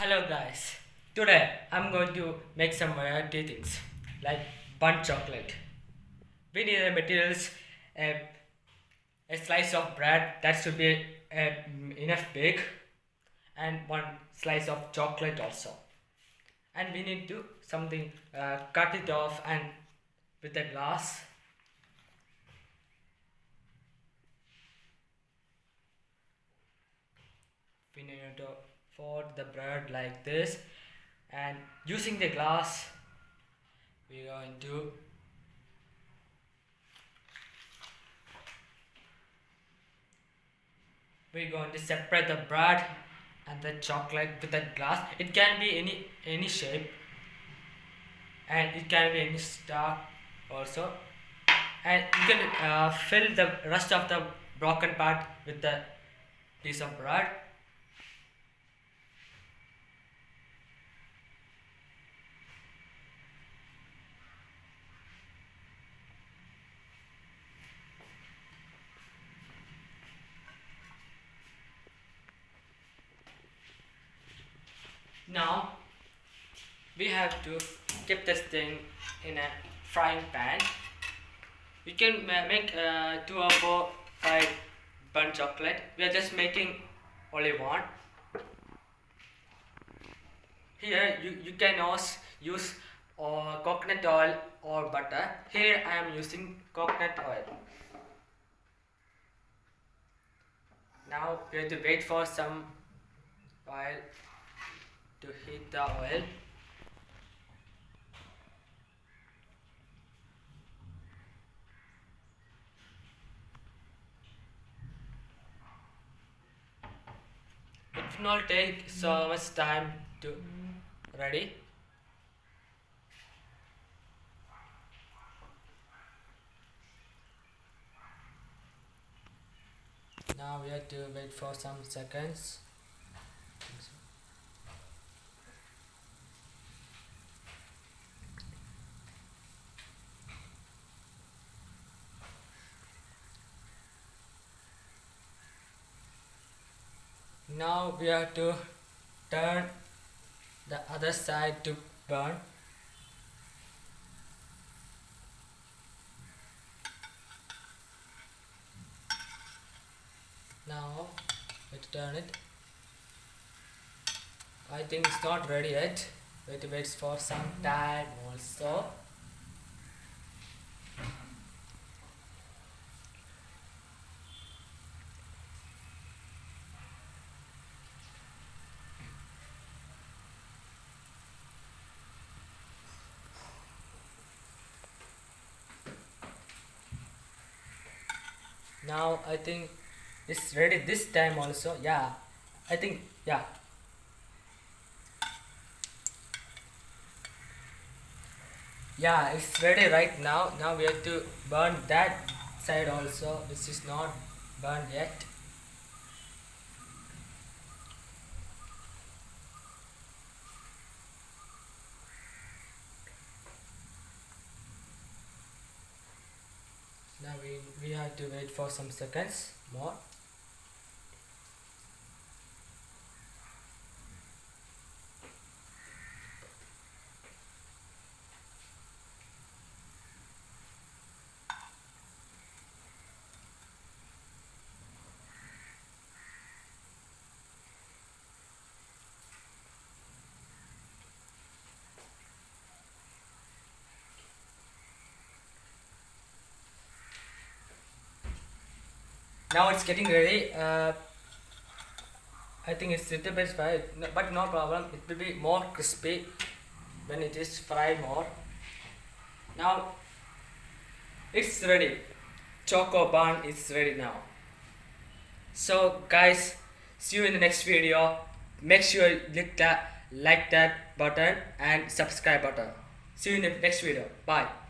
Hello guys, today I'm going to make some variety things like bun chocolate. We need the materials, a, a slice of bread that should be enough big, and one slice of chocolate also. And we need to something cut it off and with a glass. We need to fold the bread like this, and using the glass we are going to we're going to separate the bread and the chocolate with the glass. It can be any shape, and it can be any star also, and you can fill the rest of the broken part with the piece of bread. Now we have to keep this thing in a frying pan. We can make 2 or 4 fried bun chocolate. We are just making only one. Here you can also use coconut oil or butter. Here I am using coconut oil. Now we have to wait for some oil to heat the oil. It will not take so much time to ready. Now we have to wait for some seconds. Now we have to turn the other side to burn. Now let's turn it. I think it's not ready yet. We have to wait for some time also. Now I think it's ready this time also. Yeah, I think yeah. Yeah, it's ready right now. Now we have to burn that side also. This is not burned yet. Now we have to wait for some seconds more. Now it's getting ready. I think it's little bit fried, but no problem. It will be more crispy when it is fried more. Now it's ready. Choco bun is ready now. So guys, see you in the next video. Make sure you click that like that button and subscribe button. See you in the next video. Bye.